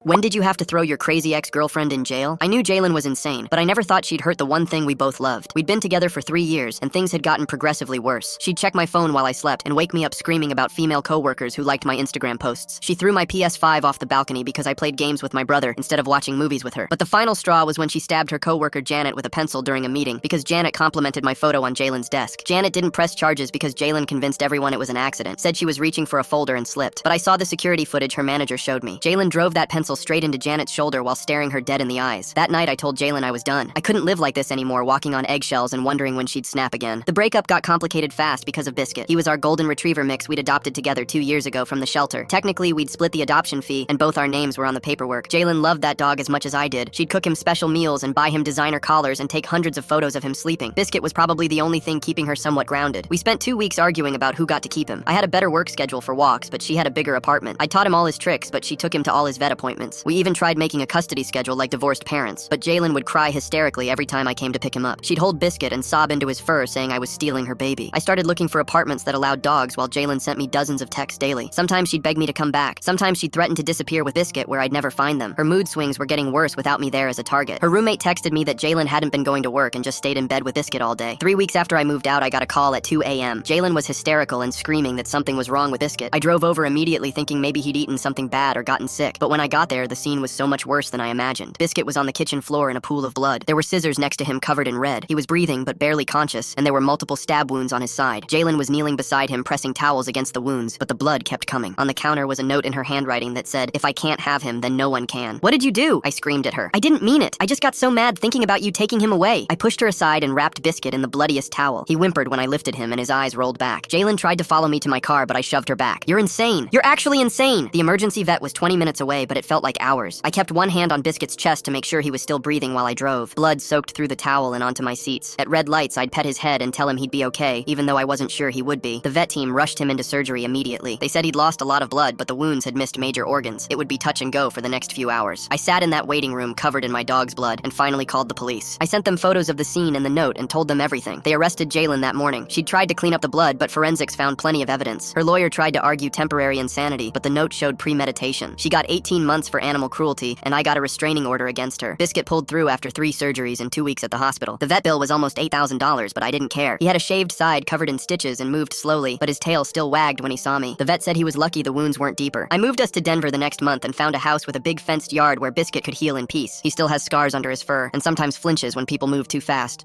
When did you have to throw your crazy ex-girlfriend in jail? I knew Jalen was insane, but I never thought she'd hurt the one thing we both loved. We'd been together for 3 years, and things had gotten progressively worse. She'd check my phone while I slept and wake me up screaming about female coworkers who liked my Instagram posts. She threw my PS5 off the balcony because I played games with my brother instead of watching movies with her. But the final straw was when she stabbed her coworker Janet with a pencil during a meeting because Janet complimented my photo on Jalen's desk. Janet didn't press charges because Jalen convinced everyone it was an accident, said she was reaching for a folder and slipped. But I saw the security footage her manager showed me. Jalen drove that pencil straight into Janet's shoulder while staring her dead in the eyes. That night I told Jalen I was done. I couldn't live like this anymore, walking on eggshells and wondering when she'd snap again. The breakup got complicated fast because of Biscuit. He was our golden retriever mix we'd adopted together 2 years ago from the shelter. Technically, we'd split the adoption fee, and both our names were on the paperwork. Jalen loved that dog as much as I did. She'd cook him special meals and buy him designer collars and take hundreds of photos of him sleeping. Biscuit was probably the only thing keeping her somewhat grounded. We spent 2 weeks arguing about who got to keep him. I had a better work schedule for walks, but she had a bigger apartment. I taught him all his tricks, but she took him to all his vet appointments. We even tried making a custody schedule like divorced parents, but Jalen would cry hysterically every time I came to pick him up. She'd hold Biscuit and sob into his fur, saying I was stealing her baby. I started looking for apartments that allowed dogs while Jalen sent me dozens of texts daily. Sometimes she'd beg me to come back. Sometimes she'd threaten to disappear with Biscuit where I'd never find them. Her mood swings were getting worse without me there as a target. Her roommate texted me that Jalen hadn't been going to work and just stayed in bed with Biscuit all day. 3 weeks after I moved out, I got a call at 2 a.m. Jalen was hysterical and screaming that something was wrong with Biscuit. I drove over immediately thinking maybe he'd eaten something bad or gotten sick, but when I got there, the scene was so much worse than I imagined. Biscuit was on the kitchen floor in a pool of blood. There were scissors next to him covered in red. He was breathing but barely conscious, and there were multiple stab wounds on his side. Jalen was kneeling beside him, pressing towels against the wounds, but the blood kept coming. On the counter was a note in her handwriting that said, "If I can't have him, then no one can." "What did you do?" I screamed at her. "I didn't mean it. I just got so mad thinking about you taking him away." I pushed her aside and wrapped Biscuit in the bloodiest towel. He whimpered when I lifted him and his eyes rolled back. Jalen tried to follow me to my car, but I shoved her back. "You're insane. You're actually insane." The emergency vet was 20 minutes away, but it felt like hours. I kept one hand on Biscuit's chest to make sure he was still breathing while I drove. Blood soaked through the towel and onto my seats. At red lights, I'd pet his head and tell him he'd be okay, even though I wasn't sure he would be. The vet team rushed him into surgery immediately. They said he'd lost a lot of blood, but the wounds had missed major organs. It would be touch and go for the next few hours. I sat in that waiting room covered in my dog's blood and finally called the police. I sent them photos of the scene and the note and told them everything. They arrested Jalen that morning. She'd tried to clean up the blood, but forensics found plenty of evidence. Her lawyer tried to argue temporary insanity, but the note showed premeditation. She got 18 months for animal cruelty, and I got a restraining order against her. Biscuit pulled through after 3 surgeries and 2 weeks at the hospital. The vet bill was almost $8,000, but I didn't care. He had a shaved side covered in stitches and moved slowly, but his tail still wagged when he saw me. The vet said he was lucky the wounds weren't deeper. I moved us to Denver the next month and found a house with a big fenced yard where Biscuit could heal in peace. He still has scars under his fur and sometimes flinches when people move too fast.